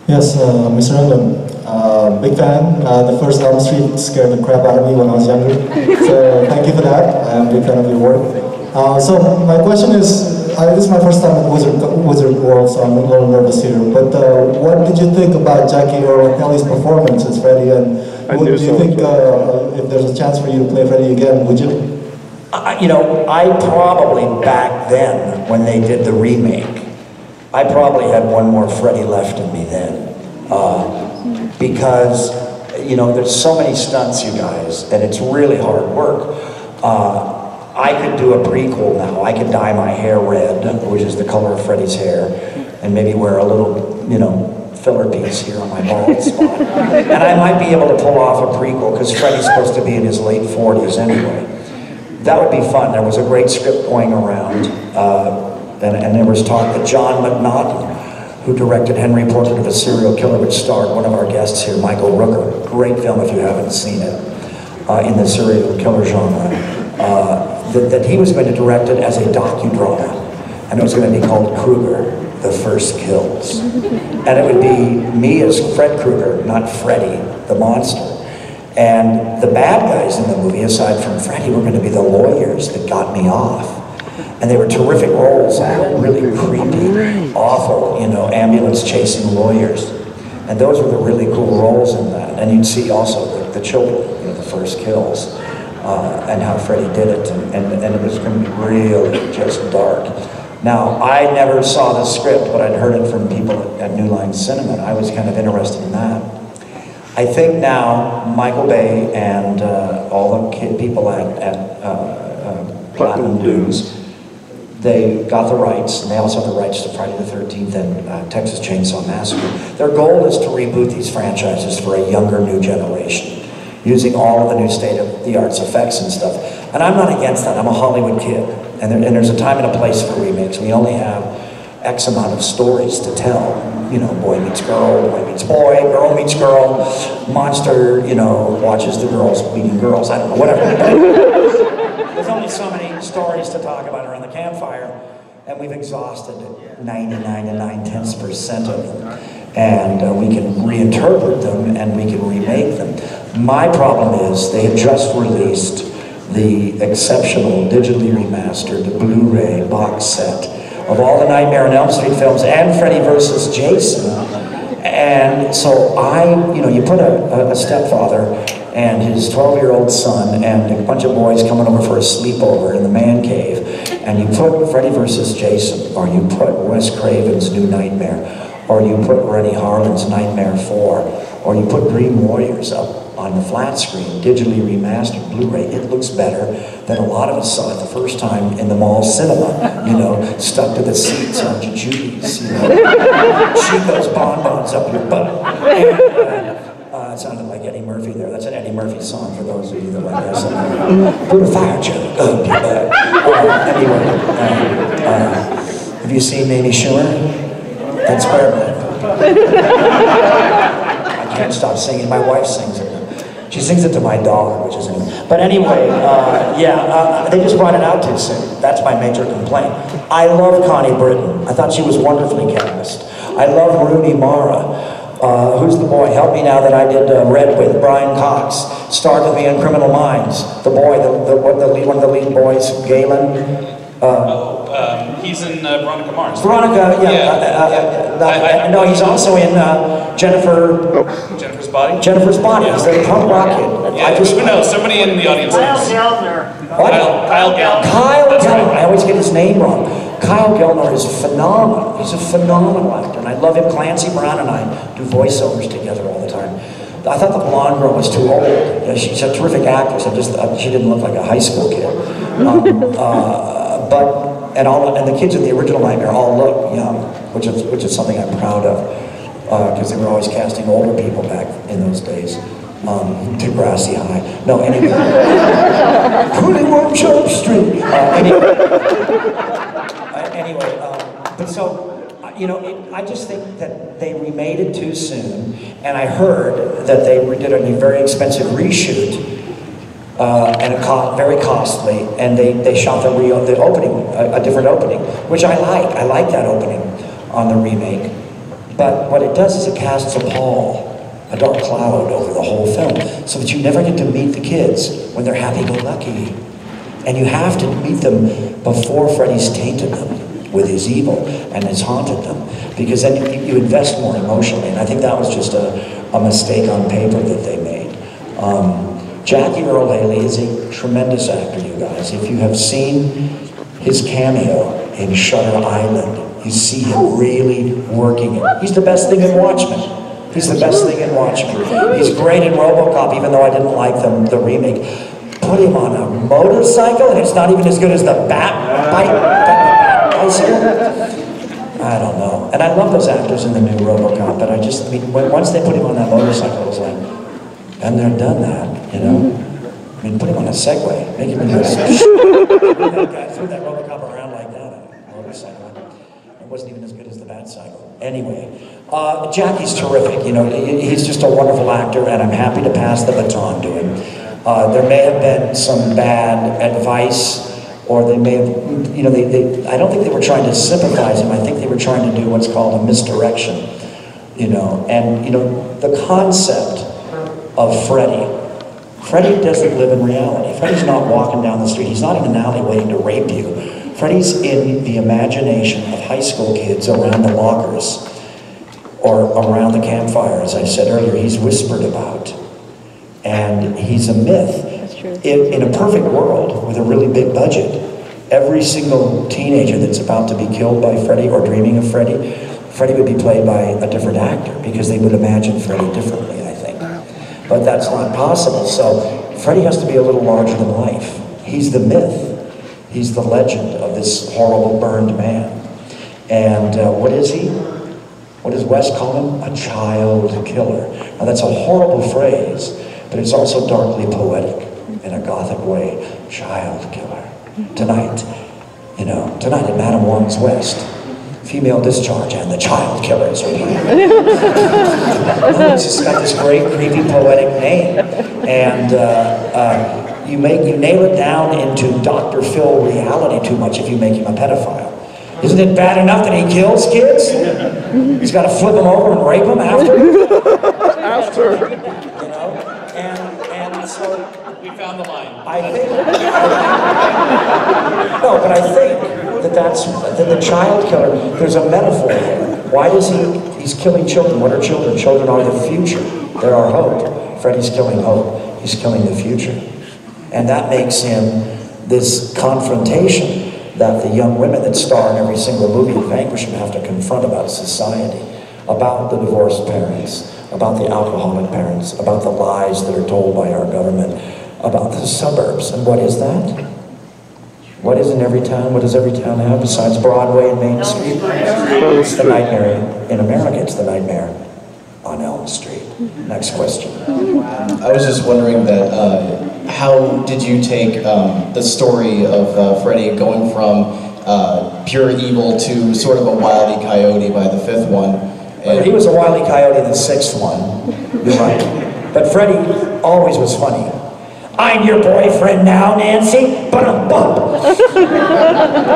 Yes, Mr. Englund, big fan. The first Elm Street scared the crap out of me when I was younger. So thank you for that. I'm a big fan of your work. So my question is, this is my first time at Wizard World, so I'm a little nervous here. But what did you think about Jackie Earle Haley's performance as Freddy? And do you think if there's a chance for you to play Freddy again, would you? You know, I probably back then, when they did the remake, I probably had one more Freddy left in me then. Because, you know, there's so many stunts, you guys, and it's really hard work. I could do a prequel now. I could dye my hair red, which is the color of Freddy's hair, and maybe wear a little, you know, filler piece here on my bald spot. And I might be able to pull off a prequel, because Freddy's supposed to be in his late 40s anyway. That would be fun. There was a great script going around, and there was talk that John McNaughton, who directed Henry Portrait of a Serial Killer, which starred one of our guests here, Michael Rooker. Great film if you haven't seen it, in the serial killer genre. That he was going to direct it as a docudrama, and it was going to be called Krueger, The First Kills. And it would be me as Fred Krueger, not Freddy, the monster. And the bad guys in the movie, aside from Freddy, were going to be the lawyers that got me off. And they were terrific roles, really creepy, awful, you know, ambulance chasing lawyers. And those were the really cool roles in that. And you'd see also the children, you know, the first kills, and how Freddy did it. And it was going to be really just dark. Now, I never saw the script, but I'd heard it from people at New Line Cinema, and I was kind of interested in that. I think now Michael Bay and all the people at Platinum Dunes, they got the rights, and they also have the rights to Friday the 13th and Texas Chainsaw Massacre. Their goal is to reboot these franchises for a younger, new generation, using all of the new state-of-the-art effects and stuff. And I'm not against that. I'm a Hollywood kid, and there's a time and a place for remakes. We only have X amount of stories to tell. You know, boy meets girl, boy meets boy, girl meets girl, monster, you know, watches the girls beating girls, I don't know, whatever. There's only so many stories to talk about around the campfire, and we've exhausted 99 and 9/10% of them. And we can reinterpret them, and we can remake them. My problem is they have just released the exceptional digitally remastered Blu-ray box set of all the Nightmare on Elm Street films and Freddy vs. Jason. And so you know, you put a stepfather and his 12-year-old son and a bunch of boys coming over for a sleepover in the man cave, and you put Freddy vs. Jason, or you put Wes Craven's New Nightmare, or you put Rennie Harlan's Nightmare 4, or you put Dream Warriors up on the flat screen, digitally remastered Blu-ray. It looks better than a lot of us saw it the first time in the mall cinema, you know, stuck to the seats on Juju's, you know, Chico's bonbons up your butt. And, it sounded like Eddie Murphy there. That's an Eddie Murphy song for those of you that like that. Put a fire truck up your butt. Anyway, have you seen Amy Schumer? That's Spyro. I can't stop singing. My wife sings it. She sings it to my dog, which is in. But anyway, they just brought it out too soon. That's my major complaint. I love Connie Britton. I thought she was wonderfully cast. I love Rooney Mara. Who's the boy? Help me now that I did Red with Brian Cox. Starred with me in Criminal Minds. The boy, one of the lead boys, Galen. He's in Veronica Mars. Veronica, yeah. No, he's also in Jennifer's Body? Jennifer's Body. He's the punk rock kid. Yeah, who knows? Somebody in the audience knows. Kyle Gellner. What? Kyle Gellner. Kyle Gellner. Right. I always get his name wrong. Kyle Gellner is phenomenal. He's a phenomenal actor, and I love him. Clancy Brown and I do voiceovers together all the time. I thought the blonde girl was too old. Yeah, she's a terrific actress. She didn't look like a high school kid. And the kids in the original Nightmare all look young, which is something I'm proud of, because they were always casting older people back in those days. Degrassi High. No, anyway. 21 Jump Street. Anyway, but so, you know, I just think that they remade it too soon, and I heard that they did a very expensive reshoot, and it very costly, and they shot the opening, a different opening, which I like. I like that opening on the remake. But what it does is it casts a pall, a dark cloud over the whole film, so that you never get to meet the kids when they're happy-go-lucky. And you have to meet them before Freddy's tainted them with his evil and has haunted them, because then you invest more emotionally. And I think that was just a mistake on paper that they made. Jackie Earle Haley is a tremendous actor, you guys. If you have seen his cameo in Shutter Island, you see him really working it. He's the best thing in Watchmen. He's the best thing in Watchmen. He's great in RoboCop, even though I didn't like the remake. Put him on a motorcycle, and it's not even as good as the bicycle. I don't know. And I love those actors in the new RoboCop, but I mean, once they put him on that motorcycle, it was like, and they're done that, you know? I mean, put him on a Segway, make him into a threw that RoboCop around like that on a motorcycle. It wasn't even as good as the Batcycle. Anyway, Jackie's terrific, you know, he's just a wonderful actor, and I'm happy to pass the baton to him. There may have been some bad advice, or they may have, you know, I don't think they were trying to sympathize him. I think they were trying to do what's called a misdirection, you know. And, you know, the concept of Freddy doesn't live in reality. Freddy's not walking down the street. He's not in an alley waiting to rape you. Freddy's in the imagination of high school kids around the lockers or around the campfire, as I said earlier. He's whispered about. And he's a myth. That's true. In a perfect world with a really big budget, every single teenager that's about to be killed by Freddy or dreaming of Freddy would be played by a different actor, because they would imagine Freddy differently, I think. But that's not possible. So Freddy has to be a little larger than life. He's the myth. He's the legend of this horrible burned man. And what is he? What does Wes call him? A child killer. Now that's a horrible phrase, but it's also darkly poetic in a gothic way. Child killer. Tonight, you know, tonight at Madame Wong's West, female discharge and the child killers are playing. It's just got this great, creepy, poetic name. And you nail it down into Dr. Phil reality too much if you make him a pedophile. Isn't it bad enough that he kills kids? He's got to flip them over and rape them after? After. You know? And so... We found the line. I think... No, but I think that the child killer, there's a metaphor there. Why is he's killing children? What are children? Children are the future. They're our hope. Freddy's killing hope. He's killing the future. And that makes him this confrontation that the young women that star in every single movie in Vanquish have to confront about society, about the divorced parents, about the alcoholic parents, about the lies that are told by our government, about the suburbs. And what is that? What is in every town? What does every town have besides Broadway and Main Street? It's the nightmare in America. It's the nightmare on Elm Street. Next question. I was just wondering that, how did you take the story of Freddy going from pure evil to sort of a wile E. coyote by the fifth one? Well, he was a wile E. coyote in the sixth one. You're right. But Freddy always was funny. I'm your boyfriend now, Nancy. Bump.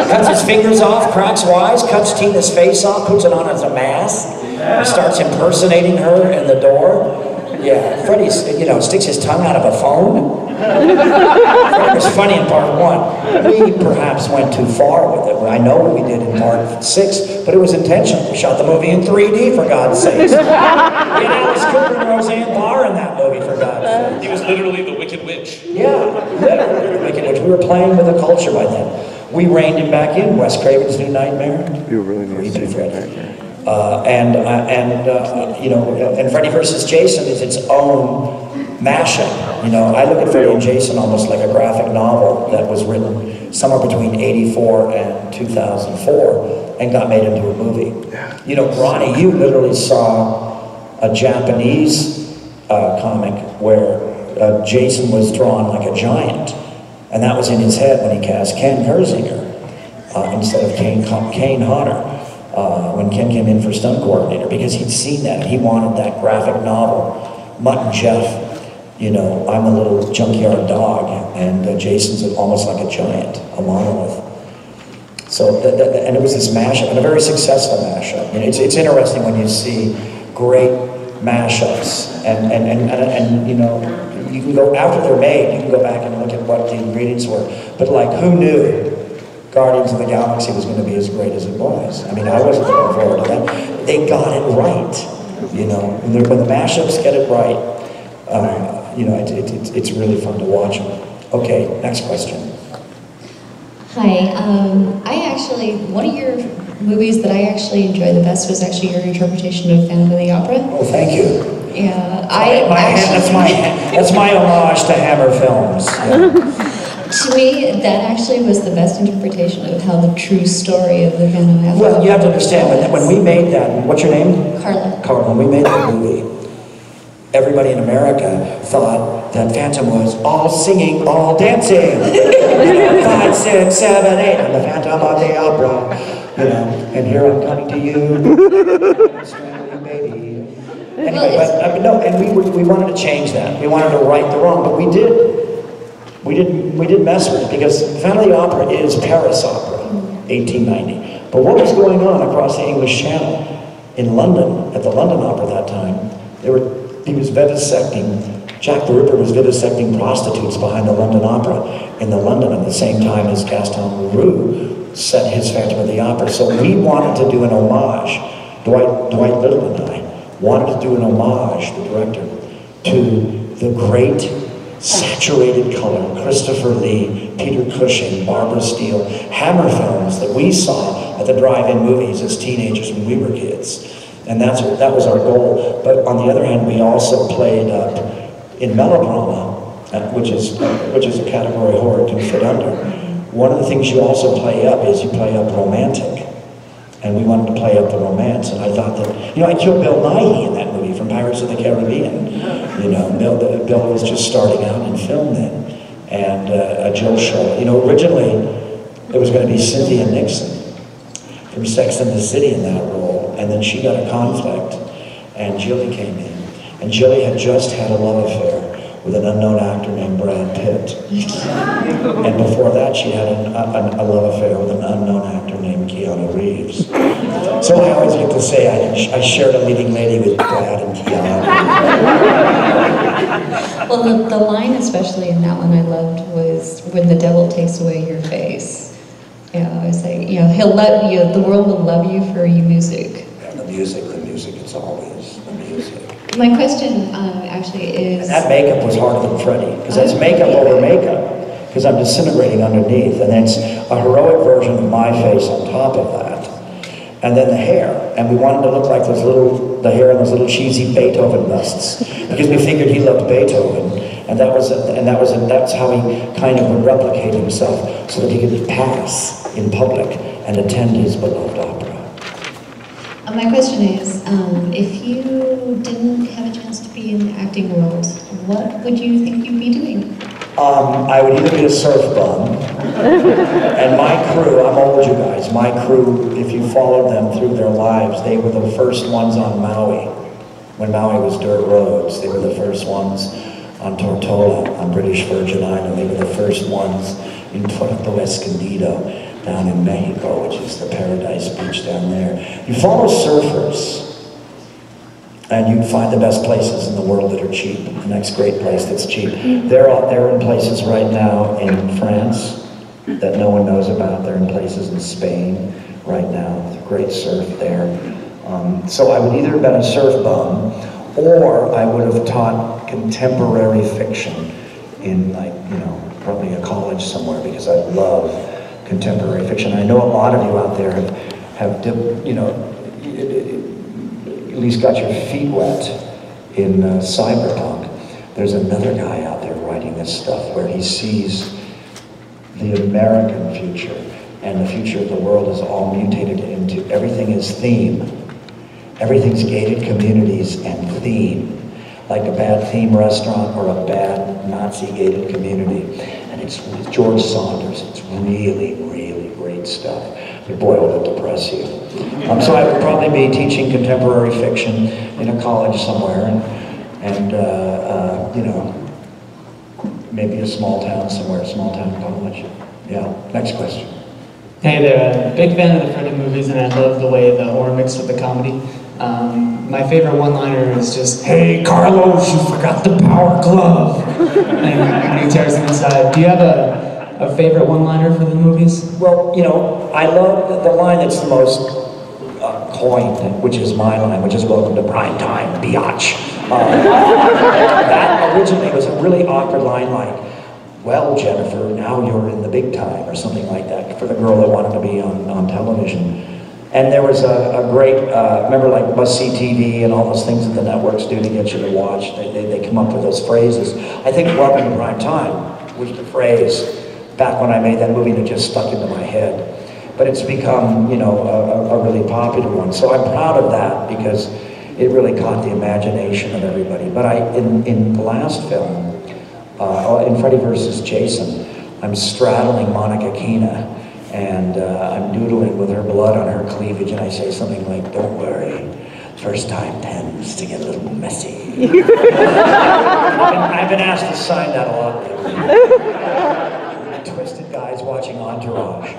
Cuts his fingers off, cracks wise, cuts Tina's face off, puts it on as a mask, and starts impersonating her in the door. Yeah, Freddy's, you know, sticks his tongue out of a phone. Freddy was funny in part one. We perhaps went too far with it. I know what we did in part 6, but it was intentional. We shot the movie in 3D, for God's sakes. We had Alice Cooper and Roseanne Barr in that movie, for God's sake. He was literally the Wicked Witch. Yeah, literally the Wicked Witch. We were playing with the culture by then. We reined him back in. Wes Craven's New Nightmare. You really need to see Freddy. You know, and Freddy vs. Jason is its own mashup. You know, I look at Freddy and Jason almost like a graphic novel that was written somewhere between '84 and 2004 and got made into a movie. You know, Ronnie, you literally saw a Japanese comic where Jason was drawn like a giant, and that was in his head when he cast Ken Herzinger instead of Kane Hodder. When Ken came in for stunt coordinator, because he'd seen that and he wanted that graphic novel. Mutt and Jeff, you know, I'm a little junkyard dog, and Jason's almost like a giant, a monolith. So, and it was this mashup, and a very successful mashup. And it's interesting when you see great mashups, and you know, you can go, after they're made, you can go back and look at what the ingredients were. But like, who knew Guardians of the Galaxy was going to be as great as it was? I mean, I wasn't looking forward to that. They got it right, you know. When the mashups get it right, you know, it's really fun to watch them. Okay, next question. Hi, I actually, one of your movies that I actually enjoyed the best was actually your interpretation of Phantom of the Opera. Oh, thank you. Yeah, That's my homage to Hammer Films. Yeah. To me, that actually was the best interpretation of how the true story of the Phantom of the Opera. Well, you have to understand, when we made that, what's your name? Carla. Carla, when we made that movie, everybody in America thought that Phantom was all singing, all dancing. 5, 6, 7, 8, I'm the Phantom of the Opera. You know, and here I'm coming to you, strangle you, baby. Anyway, but no, and we wanted to change that. We wanted to right the wrong, but we did. We did mess with it, because Phantom of the Opera is Paris opera, 1890. But what was going on across the English Channel in London, at the London Opera that time, he was vivisecting, Jack the Ripper was vivisecting prostitutes behind the London Opera in the London at the same time as Gaston Leroux set his Phantom of the Opera. So we wanted to do an homage, Dwight Little and I wanted to do an homage, the director, to the great saturated color, Christopher Lee, Peter Cushing, Barbara Steele, Hammer Films that we saw at the drive-in movies as teenagers when we were kids. And that was our goal. But on the other hand, we also played up in melodrama, which is a category horror can fit under. One of the things you also play up is you play up romantic. And we wanted to play up the romance, and I thought that, you know, I killed Bill Nighy in that movie from Pirates of the Caribbean. You know, Bill was just starting out in film then, and Jill Shaw. You know, originally it was going to be Cynthia Nixon from Sex and the City in that role, and then she got a conflict, and Jilly came in, and Jilly had just had a love affair with an unknown actor named Brad Pitt. And before that, she had a love affair with an unknown actor named Keanu Reeves. So I always get to say I shared a leading lady with Brad and Keanu. Well, the line especially in that one I loved was, when the devil takes away your face. You know, I say, you know, he'll love you, the world will love you for your music. Yeah, the music, it's always the music. My question actually is... And that makeup was harder than Freddy, because that's makeup over makeup, because I'm disintegrating underneath, and it's a heroic version of my face on top of that. And then the hair, and we wanted to look like the hair on those little cheesy Beethoven busts, because we figured he loved Beethoven, and that's how he kind of would replicate himself, so that he could pass in public and attend his beloved opera. My question is, if you didn't have a chance to be in the acting world, what would you think you'd be doing? I would either be a surf bum, and my crew, I'm old you guys, my crew, if you followed them through their lives, they were the first ones on Maui. When Maui was dirt roads, they were the first ones on Tortola, on British Virgin Island. They were the first ones in Puerto Escondido, down in Mexico, which is the paradise beach down there. You follow surfers, and you find the best places in the world that are cheap. The next great place that's cheap. They're out there in places right now in France that no one knows about. They're in places in Spain right now. There's great surf there. So I would either have been a surf bum, or I would have taught contemporary fiction in, like, you know, probably a college somewhere, because I love contemporary fiction. I know a lot of you out there have you know, at least got your feet wet in cyberpunk. There's another guy out there writing this stuff where he sees the American future, and the future of the world is all mutated into, everything is theme. Everything's gated communities and theme. Like a bad theme restaurant or a bad Nazi gated community. And it's with George Saunders. It's really, really great stuff. But boy, will it depress you. So I would probably be teaching contemporary fiction in a college somewhere, and you know, maybe a small town somewhere, a small town college. Yeah, next question. Hey there, big fan of the Freddy movies, and I love the way the horror mixed with the comedy. My favorite one-liner is just, "Hey Carlos, you forgot the power glove," and when he tears him inside. Do you have a favorite one-liner for the movies? Well, you know, I love the line that's the most coined, which is my line, which is "Welcome to prime time, biatch." That originally was a really awkward line, like, "Well, Jennifer, now you're in the big time," or something like that, for the girl that wanted to be on television. And there was a great, remember like must-see TV and all those things that the networks do to get you to watch, they come up with those phrases. I think "Welcome to prime time" was the phrase back when I made that movie that just stuck into my head. But it's become, you know, a really popular one. So I'm proud of that because it really caught the imagination of everybody. But in the last film, in Freddy vs. Jason, I'm straddling Monica Keena, and I'm doodling with her blood on her cleavage, and I say something like, "Don't worry, first time tends to get a little messy." I've been asked to sign that a lot lately. Twisted guys watching Entourage.